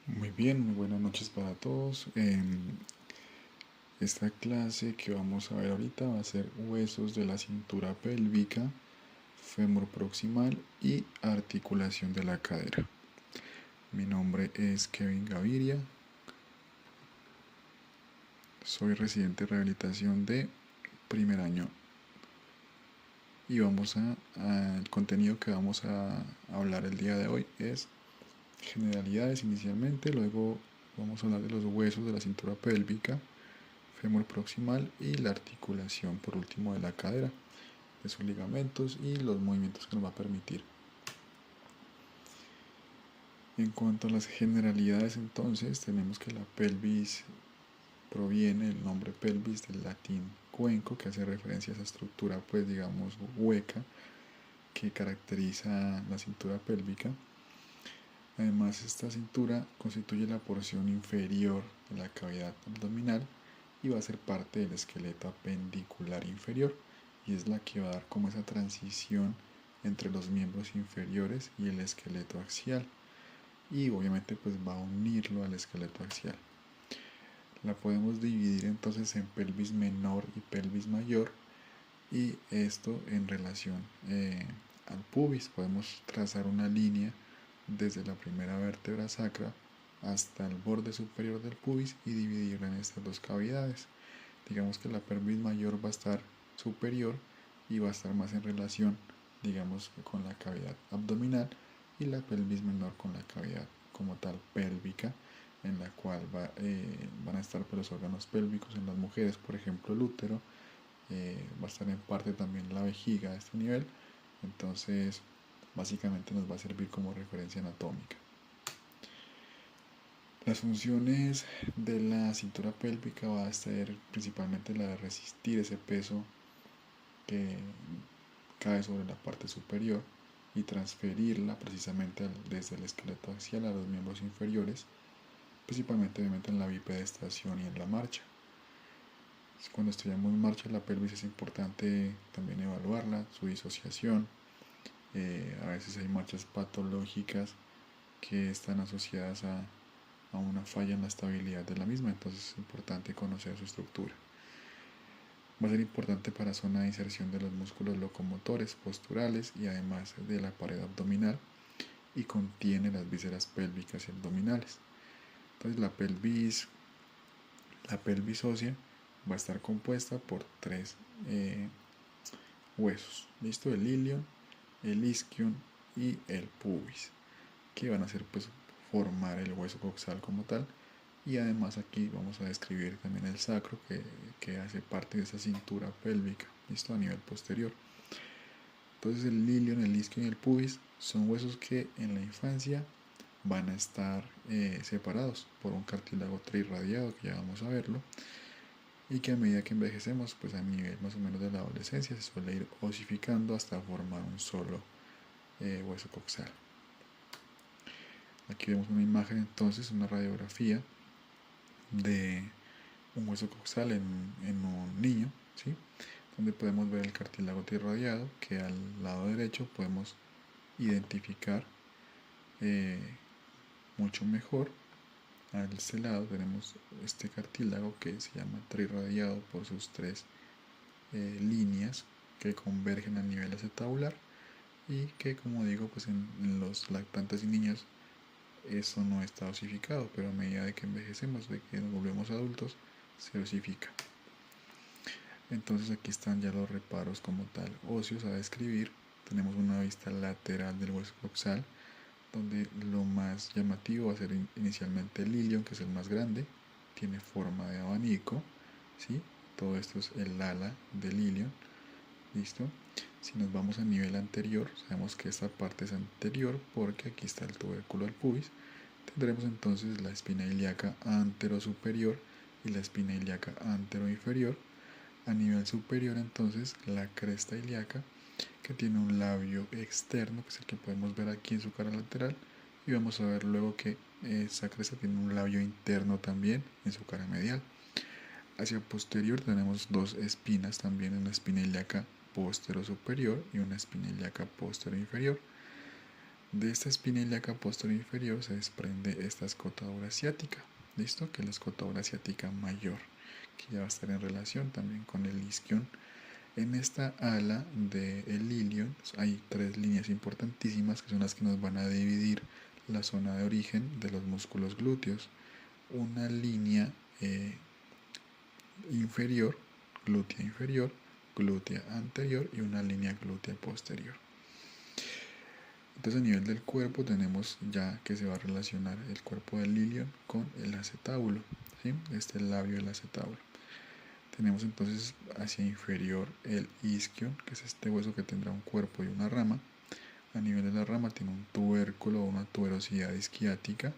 Muy bien, muy buenas noches para todos. Esta clase que vamos a ver ahorita va a ser huesos de la cintura pélvica, fémur proximal y articulación de la cadera. Mi nombre es Kevin Gaviria, soy residente de rehabilitación de primer año y el contenido que vamos a hablar el día de hoy es generalidades inicialmente, luego vamos a hablar de los huesos de la cintura pélvica, fémur proximal y la articulación por último de la cadera, de sus ligamentos y los movimientos que nos va a permitir. En cuanto a las generalidades, entonces tenemos que la pelvis proviene el nombre pelvis del latín cuenco, que hace referencia a esa estructura pues digamos hueca que caracteriza la cintura pélvica. Además, esta cintura constituye la porción inferior de la cavidad abdominal y va a ser parte del esqueleto apendicular inferior y es la que va a dar como esa transición entre los miembros inferiores y el esqueleto axial y obviamente pues va a unirlo al esqueleto axial. La podemos dividir entonces en pelvis menor y pelvis mayor y esto en relación al pubis. Podemos trazar una línea desde la primera vértebra sacra hasta el borde superior del pubis y dividirla en estas dos cavidades. Digamos que la pelvis mayor va a estar superior y va a estar más en relación, digamos, con la cavidad abdominal y la pelvis menor con la cavidad como tal pélvica, en la cual van a estar los órganos pélvicos en las mujeres, por ejemplo el útero, va a estar en parte también la vejiga a este nivel, entonces básicamente nos va a servir como referencia anatómica. Las funciones de la cintura pélvica va a ser principalmente la de resistir ese peso que cae sobre la parte superior y transferirla precisamente desde el esqueleto axial a los miembros inferiores, principalmente obviamente en la bipedestación y en la marcha. Cuando estudiamos marcha la pelvis es importante también evaluarla, su disociación. A veces hay marchas patológicas que están asociadas a una falla en la estabilidad de la misma, entonces es importante conocer su estructura. Va a ser importante para zona de inserción de los músculos locomotores, posturales y además de la pared abdominal y contiene las vísceras pélvicas y abdominales. Entonces la pelvis ósea va a estar compuesta por tres huesos, ¿listo? El ilion, el isquion y el pubis, que van a ser pues formar el hueso coxal como tal. Y además aquí vamos a describir también el sacro que hace parte de esa cintura pélvica, listo, a nivel posterior. Entonces el ilion, el isquion y el pubis son huesos que en la infancia van a estar separados por un cartílago trirradiado, que ya vamos a verlo, y que a medida que envejecemos, pues a nivel más o menos de la adolescencia, se suele ir osificando hasta formar un solo hueso coxal. Aquí vemos una imagen entonces, una radiografía de un hueso coxal en un niño, ¿sí? Donde podemos ver el cartílago trirradiado, que al lado derecho podemos identificar mucho mejor. A este lado tenemos este cartílago que se llama trirradiado por sus tres líneas que convergen a nivel acetabular y que, como digo, pues en los lactantes y niños eso no está osificado, pero a medida de que envejecemos, de que nos volvemos adultos, se osifica. Entonces aquí están ya los reparos como tal óseos a describir. Tenemos una vista lateral del hueso coxal, donde lo más llamativo va a ser inicialmente el ilion, que es el más grande, tiene forma de abanico, ¿sí? Todo esto es el ala del ilion, ¿listo? Si nos vamos a nivel anterior, sabemos que esta parte es anterior porque aquí está el tubérculo del pubis. Tendremos entonces la espina ilíaca antero-superior y la espina ilíaca antero-inferior. A nivel superior entonces la cresta ilíaca, que tiene un labio externo, que es el que podemos ver aquí en su cara lateral, y vamos a ver luego que esa cresta tiene un labio interno también en su cara medial. Hacia posterior tenemos dos espinas también, una espina ilíaca postero superior y una espina ilíaca postero inferior. De esta espina ilíaca posterior inferior se desprende esta escotadura ciática, ¿listo? Que es la escotadura ciática mayor, que ya va a estar en relación también con el isquion. En esta ala del ilion hay tres líneas importantísimas que son las que nos van a dividir la zona de origen de los músculos glúteos. Una línea inferior, glútea anterior y una línea glútea posterior. Entonces a nivel del cuerpo tenemos ya que se va a relacionar el cuerpo del ilion con el acetábulo, ¿sí? Este es el labio del acetábulo. Tenemos entonces hacia inferior el isquion, que es este hueso que tendrá un cuerpo y una rama. A nivel de la rama tiene un tubérculo o una tuberosidad isquiática,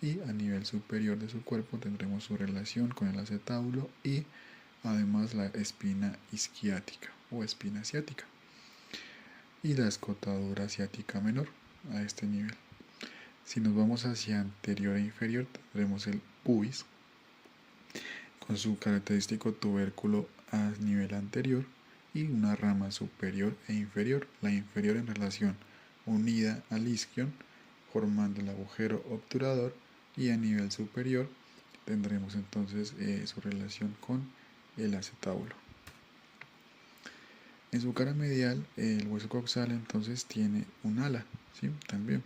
y a nivel superior de su cuerpo tendremos su relación con el acetábulo y además la espina isquiática o espina ciática y la escotadura ciática menor a este nivel. Si nos vamos hacia anterior e inferior tendremos el pubis con su característico tubérculo a nivel anterior y una rama superior e inferior, la inferior en relación unida al isquion formando el agujero obturador, y a nivel superior tendremos entonces su relación con el acetábulo. En su cara medial el hueso coxal entonces tiene un ala, ¿sí? También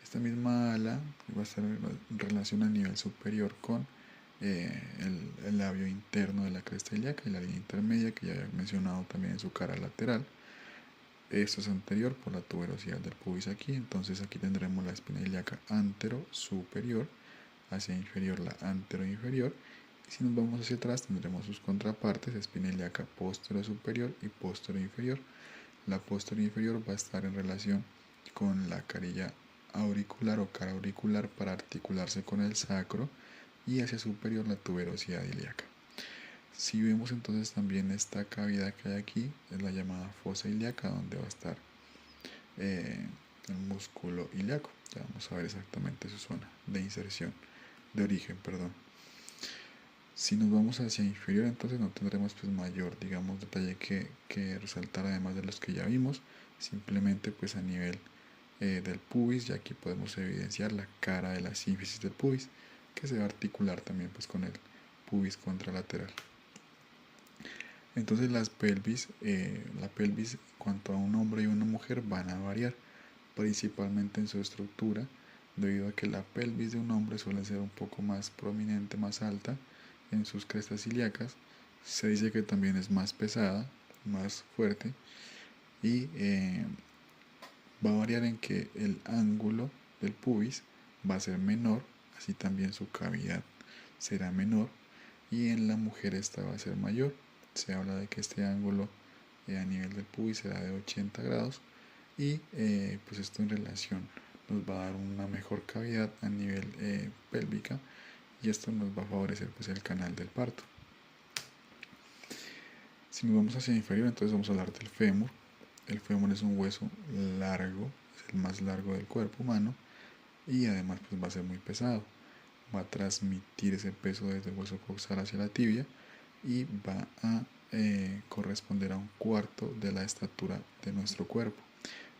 esta misma ala va a estar en relación a nivel superior con el labio interno de la cresta ilíaca y la línea intermedia que ya había mencionado también en su cara lateral. Esto es anterior por la tuberosidad del pubis aquí, entonces aquí tendremos la espina ilíaca antero superior, hacia inferior la antero inferior, y si nos vamos hacia atrás tendremos sus contrapartes, espina ilíaca postero superior y postero inferior. La postero inferior va a estar en relación con la carilla auricular o cara auricular para articularse con el sacro, y hacia superior la tuberosidad ilíaca. Si vemos entonces también esta cavidad que hay aquí, es la llamada fosa ilíaca, donde va a estar el músculo ilíaco. Ya vamos a ver exactamente su zona de inserción, de origen, perdón. Si nos vamos hacia inferior, entonces no tendremos pues mayor, digamos, detalle que resaltar, además de los que ya vimos. Simplemente pues a nivel del pubis, ya aquí podemos evidenciar la cara de la sínfisis del pubis, que se va a articular también pues con el pubis contralateral. Entonces la pelvis cuanto a un hombre y una mujer van a variar, principalmente en su estructura, debido a que la pelvis de un hombre suele ser un poco más prominente, más alta en sus crestas ilíacas. Se dice que también es más pesada, más fuerte, y va a variar en que el ángulo del pubis va a ser menor, así también su cavidad será menor, y en la mujer esta va a ser mayor. Se habla de que este ángulo a nivel del pubis será de 80 grados, y pues esto en relación nos va a dar una mejor cavidad a nivel pélvica, y esto nos va a favorecer pues el canal del parto. Si nos vamos hacia inferior, entonces vamos a hablar del fémur. El fémur es un hueso largo, es el más largo del cuerpo humano, y además pues va a ser muy pesado. Va a transmitir ese peso desde el hueso coxal hacia la tibia y va a corresponder a un cuarto de la estatura de nuestro cuerpo.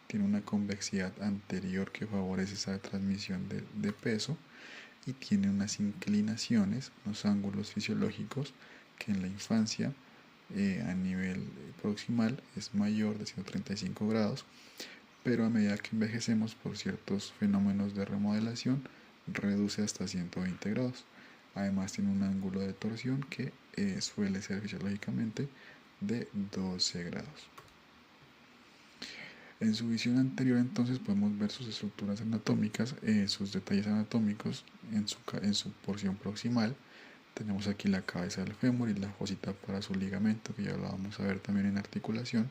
Tiene una convexidad anterior que favorece esa transmisión de peso, y tiene unas inclinaciones, unos ángulos fisiológicos que en la infancia a nivel proximal es mayor de 135 grados, pero a medida que envejecemos por ciertos fenómenos de remodelación reduce hasta 120 grados. Además tiene un ángulo de torsión que suele ser fisiológicamente de 12 grados. En su visión anterior entonces podemos ver sus estructuras anatómicas, sus detalles anatómicos en su porción proximal. Tenemos aquí la cabeza del fémur y la fosita para su ligamento, que ya lo vamos a ver también en articulación,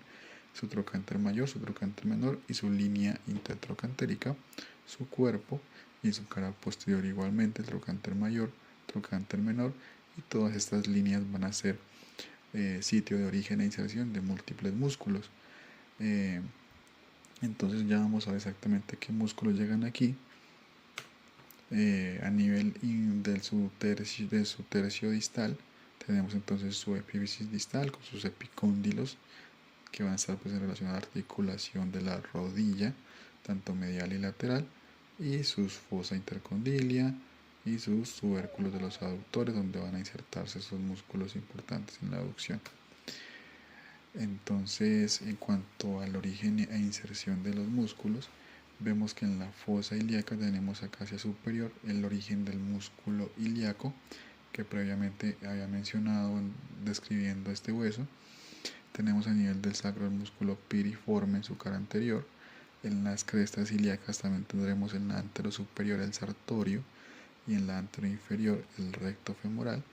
su trocánter mayor, su trocánter menor y su línea intertrocantérica, su cuerpo y su cara posterior igualmente, el trocánter mayor, trocánter menor, y todas estas líneas van a ser sitio de origen e inserción de múltiples músculos. Entonces ya vamos a ver exactamente qué músculos llegan aquí. A nivel de su tercio distal tenemos entonces su epífisis distal con sus epicóndilos, que van a estar pues en relación a la articulación de la rodilla, tanto medial y lateral, y sus fosa intercondilia y sus tubérculos de los aductores, donde van a insertarse esos músculos importantes en la aducción. Entonces, en cuanto al origen e inserción de los músculos, vemos que en la fosa ilíaca tenemos acá hacia superior el origen del músculo ilíaco, que previamente había mencionado describiendo este hueso. Tenemos a nivel del sacro el músculo piriforme en su cara anterior. En las crestas ilíacas también tendremos en la antero superior el sartorio y en la antero inferior el recto femoral.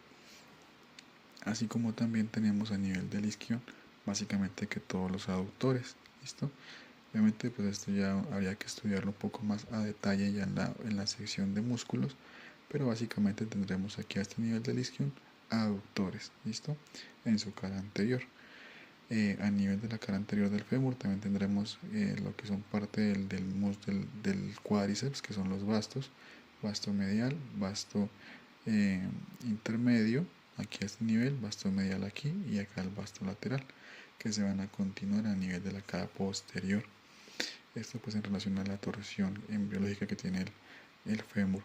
Así como también tenemos a nivel del isquion básicamente que todos los aductores. ¿Listo? Obviamente pues esto ya habría que estudiarlo un poco más a detalle ya en la sección de músculos, pero básicamente tendremos aquí a este nivel del isquion aductores, ¿listo? En su cara anterior. A nivel de la cara anterior del fémur también tendremos lo que son parte del cuádriceps, que son los bastos, basto medial, basto intermedio, aquí a este nivel, basto medial aquí y acá el basto lateral, que se van a continuar a nivel de la cara posterior. Esto pues en relación a la torsión embriológica que tiene el fémur.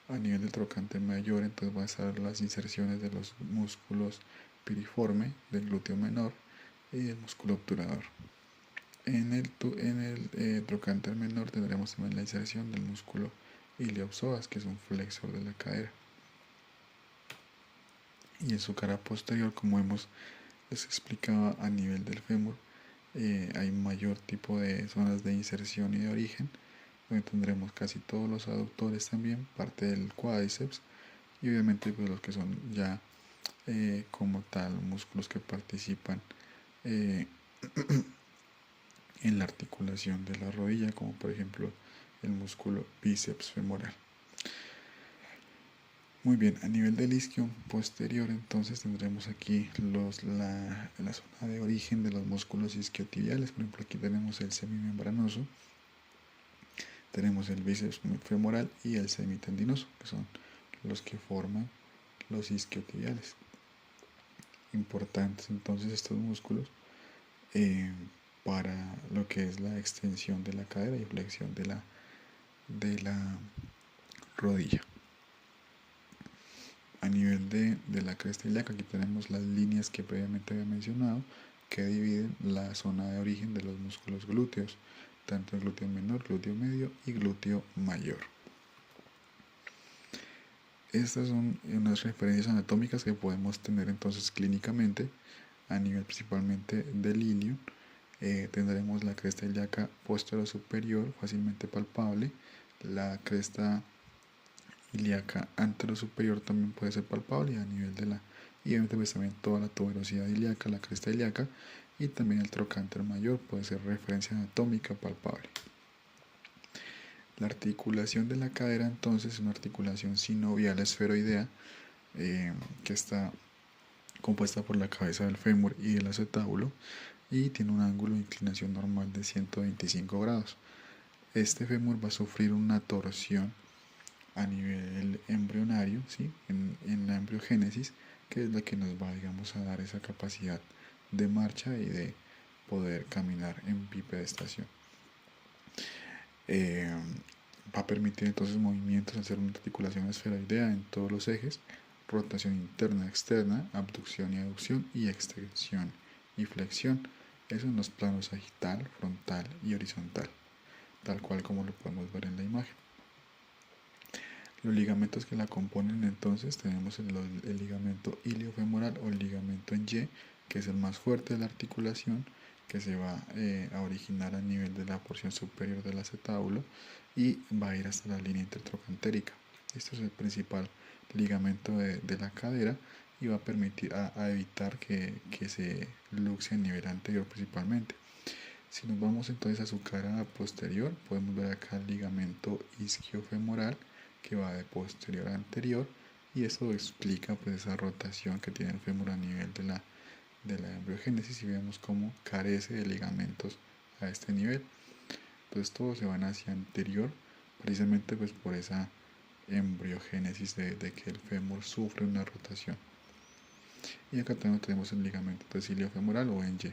A nivel del trocánter mayor, entonces van a estar las inserciones de los músculos piriforme, del glúteo menor y del músculo obturador. En el trocánter menor tendremos también la inserción del músculo iliopsoas, que es un flexor de la cadera. Y en su cara posterior, como les explicaba, a nivel del fémur, hay mayor tipo de zonas de inserción y de origen, donde tendremos casi todos los aductores también, parte del cuádriceps, y obviamente pues los que son ya como tal músculos que participan en la articulación de la rodilla, como por ejemplo el músculo bíceps femoral. Muy bien, a nivel del isquion posterior entonces tendremos aquí la zona de origen de los músculos isquiotibiales. Por ejemplo, aquí tenemos el semimembranoso, tenemos el bíceps femoral y el semitendinoso, que son los que forman los isquiotibiales. Importantes entonces estos músculos para lo que es la extensión de la cadera y flexión de la rodilla. A nivel de la cresta ilíaca, aquí tenemos las líneas que previamente había mencionado, que dividen la zona de origen de los músculos glúteos, tanto el glúteo menor, glúteo medio y glúteo mayor. Estas son unas referencias anatómicas que podemos tener entonces clínicamente a nivel principalmente del ilion. Tendremos la cresta ilíaca posterior superior fácilmente palpable, la cresta ilíaca anterosuperior también puede ser palpable a nivel de y obviamente pues también toda la tuberosidad ilíaca, la cresta ilíaca y también el trocánter mayor puede ser referencia anatómica palpable. La articulación de la cadera entonces es una articulación sinovial esferoidea que está compuesta por la cabeza del fémur y el acetábulo y tiene un ángulo de inclinación normal de 125 grados. Este fémur va a sufrir una torsión a nivel embrionario, ¿sí? en la embriogénesis, que es la que nos va, digamos, a dar esa capacidad de marcha y de poder caminar en bipedestación. Va a permitir entonces movimientos al ser una articulación esferoidea en todos los ejes, rotación interna, externa, abducción y aducción, y extensión y flexión. Eso en los planos sagital, frontal y horizontal, tal cual como lo podemos ver en la imagen. Los ligamentos que la componen entonces tenemos el ligamento iliofemoral o el ligamento en Y, que es el más fuerte de la articulación, que se va a originar a nivel de la porción superior del acetábulo y va a ir hasta la línea intertrocantérica. Este es el principal ligamento de la cadera y va a permitir a evitar que se luxe a nivel anterior principalmente. Si nos vamos entonces a su cara posterior, podemos ver acá el ligamento isquiofemoral que va de posterior a anterior y eso explica pues esa rotación que tiene el fémur a nivel de la embriogénesis y vemos cómo carece de ligamentos a este nivel. Entonces todos se van hacia anterior precisamente pues por esa embriogénesis de que el fémur sufre una rotación. Y acá también tenemos el ligamento tensiliofemoral o en Y.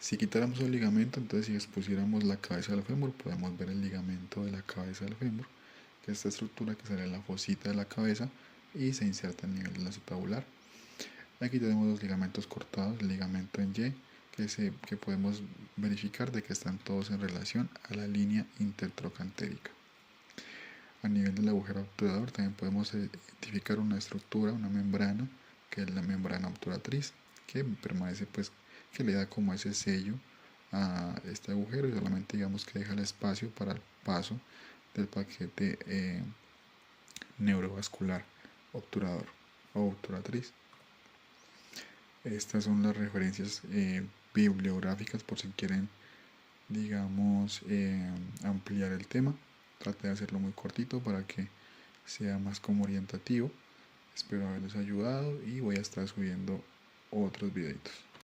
Si quitáramos el ligamento, entonces si expusiéramos la cabeza del fémur, podemos ver el ligamento de la cabeza del fémur, que es esta estructura que sale en la fosita de la cabeza y se inserta a nivel del acetabular. Aquí tenemos los ligamentos cortados, el ligamento en Y, que podemos verificar de que están todos en relación a la línea intertrocantérica. A nivel del agujero obturador también podemos identificar una estructura, una membrana, que es la membrana obturatriz, que permanece, pues, que le da como ese sello a este agujero y solamente digamos que deja el espacio para el paso del paquete neurovascular obturador o obturatriz. Estas son las referencias bibliográficas por si quieren, digamos, ampliar el tema. Traté de hacerlo muy cortito para que sea más como orientativo. Espero haberles ayudado y voy a estar subiendo otros videitos.